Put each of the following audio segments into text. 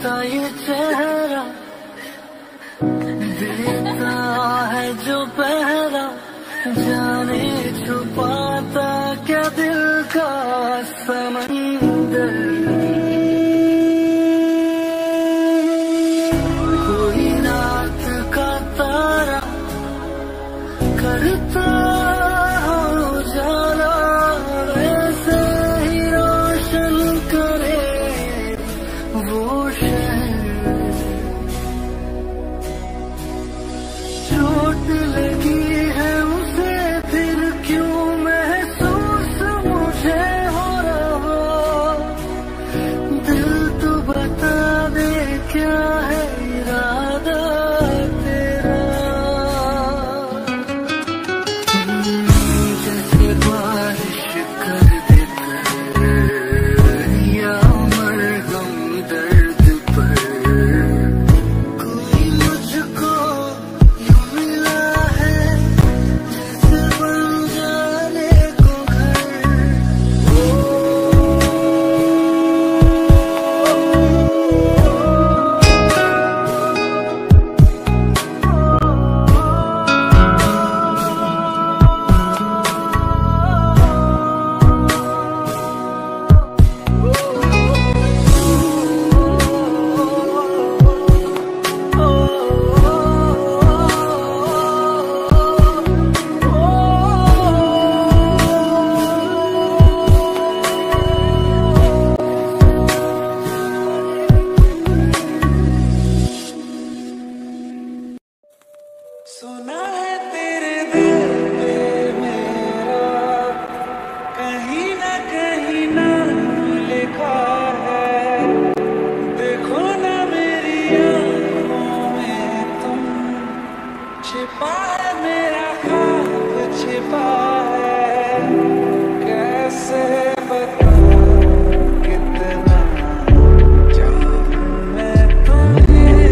का ये चेहरा देता है जो पहरा, जाने छुपाता क्या दिल का समंदर। कोई रात का तारा करता हो उजाला, वैसे ही रोशन करे वो शहर। चोट लगी है उसे फिर क्यों महसूस मुझे हो रहा, दिल तो बता दे क्या है इरादा तेरा। जैसे बारिश कर देता या मरहम दर्द पर, कोई मुझको यूं मिला है जैसे बंजारे को घर। सुना है तेरे दिल पे मेरा कहीं ना लिखा है, देखो ना मेरी आँखों में तुम, छिपा है मेरा ख्वाब छिपा है। कैसे बताऊं कितना चाहूं मैं तुम्हें,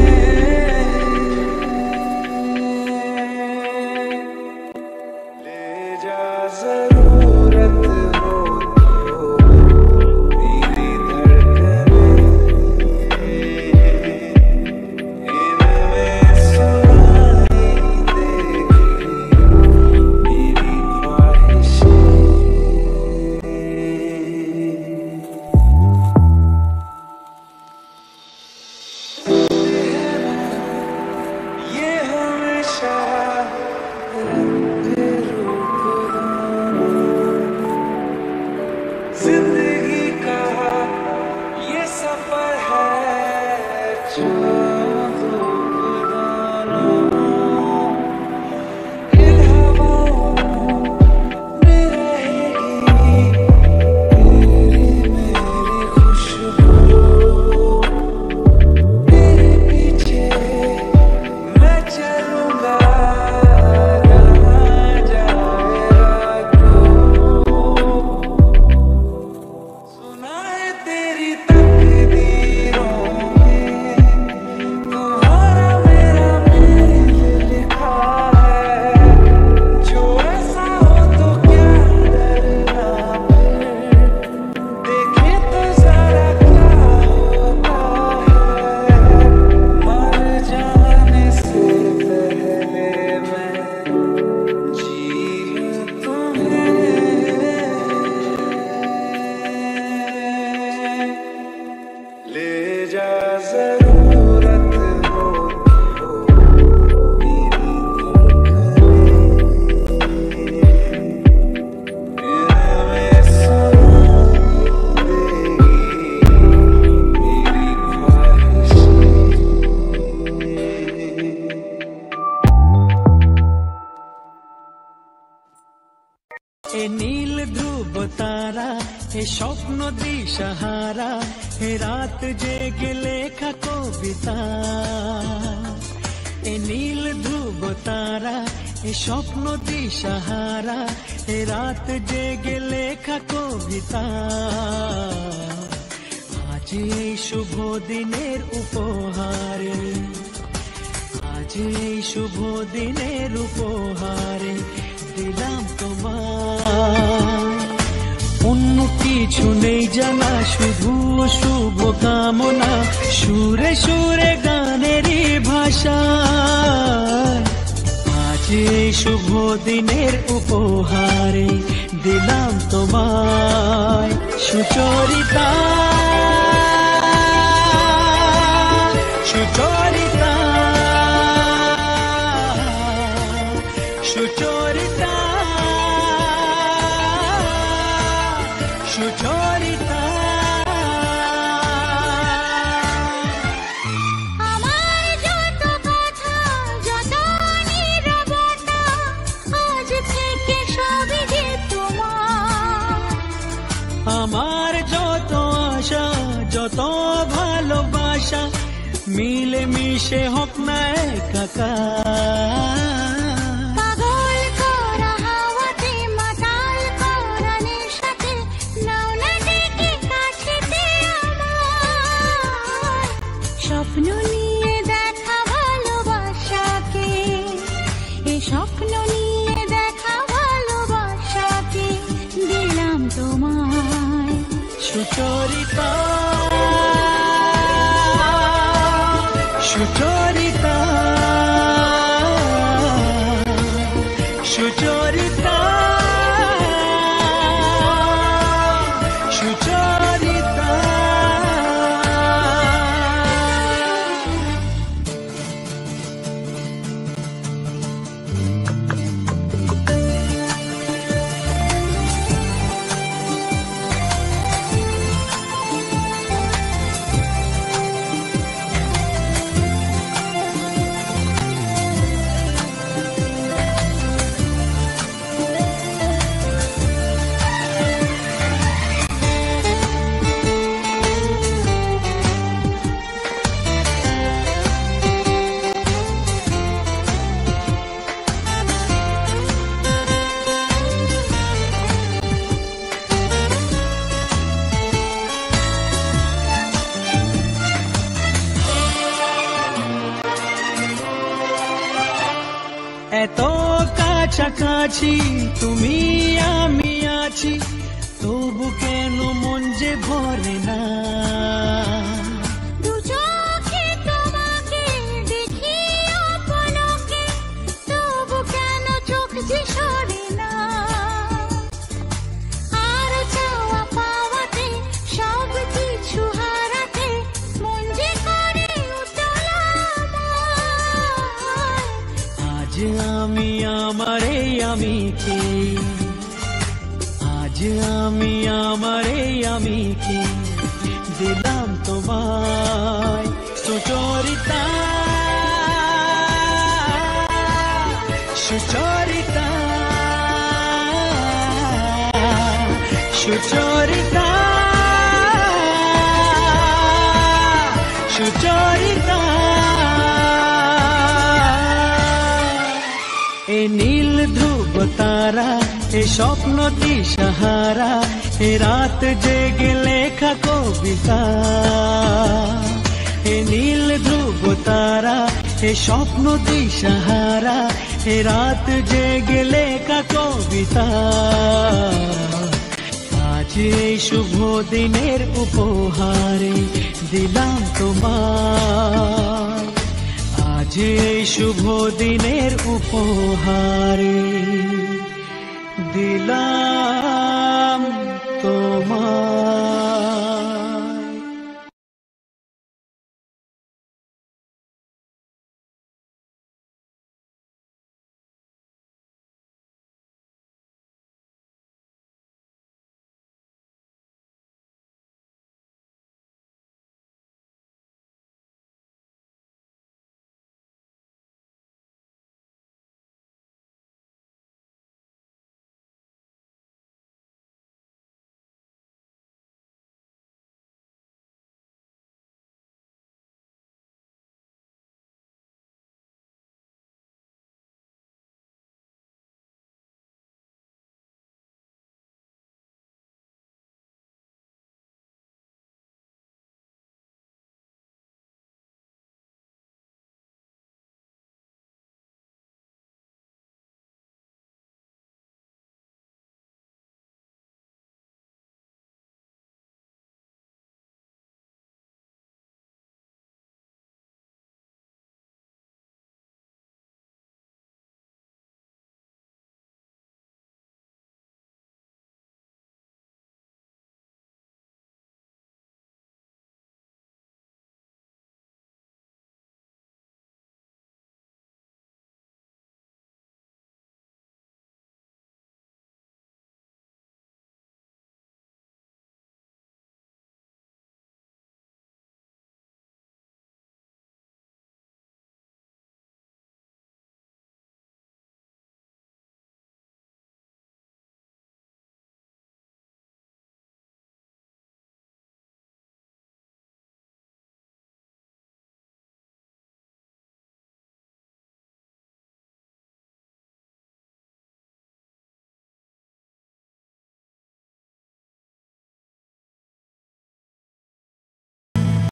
ले जा जरूरत हो तो मेरी धड़कनें, इनमें सुनाई देगी मेरी ख्वाहिशें। ये हमेशा रंग रूप जिंदगी का ये सफर है, चाँद धूप दोनों इन हवाओं में रहेगी तेरी मेरी खुशबू। तेरे पीछे मैं चलूंगा जहाँ जाए तू। सुना है तेरी तकदीरों में तुम्हारा मेरा मेल लिखा है, जो ऐसा हो तो क्या डरना फिर, देखे तो जरा क्या होता है। मर जाने से पहले मैं जी लूं तुम्हें, ले जा जरूरत हो तो मेरी धड़कनें, इनमें सुनाई देगी मेरी ख्वाहिशें। এ নীল ধ্রুব তারা, এ স্বপ্ন দিশাহারা, এ রাত জেগে লেখা কবিতা। এ নীল ধ্রুব তারা, এ স্বপ্ন দিশাহারা, এ রাত জেগে লেখা কবিতা। আজ এই শুভ দিনের উপহারে, আজ এই শুভ দিনের উপহারে দিলাম তোমায় অন্য কিছু নেই জানা, শুধু শুভ কামনা, সুরে সুরে গানেরই ভাষা। আজ এই শুভ দিনের উপহারে দিলাম তোমায় সুচরিতা, সুচরিতা, সুচরিতা, সুচরিতা। আমার যত কথা, যত নীরবতা, আজ থেকে সবই যে তোমার। আমার যত আশা, যত ভালোবাসা, মিলে মিশে হোক না একাকার। পাগল করা হাওয়াতে, মাতাল করা নেশাতে, নাও না ডেকে কাছেতে আমার। স্বপ্ন নিয়ে দেখা ভালোবাসাকে, এ স্বপ্ন নিয়ে দেখা ভালোবাসাকে দিলাম তোমায় সুচরিতা, সুচরিতা, সুচরিতা, সুচরিতা। এত কাছাকাছি তুমি আমি আছি, তবু কেন মন যে ভরে না। দু চোখে তোমাকে দেখি অপলকে, তবু কেন চোখ যে সরে না। আর চাওয়া পাওয়াতে, সব কিছু হারাতে, মন যে করে উতলা আমার। আজ আমি আমার এই আমিকে, আজ আমি আমার এই আমিকে দিলাম তোমায় সুচরিতা, সুচরিতা, সুচরিতা, সুচরিতা। এ নীল ধ্রুব তারা, এ স্বপ্ন দিশাহারা, এ রাত জেগে লেখা কবিতা। এ নীল ধ্রুব তারা, এ স্বপ্ন দিশাহারা, এ রাত জেগে লেখা কবিতা। আজ এই শুভ দিনের উপহারে দিলাম তোমায়, আজ এই শুভ দিনের উপহারে দিলাম তোমায়।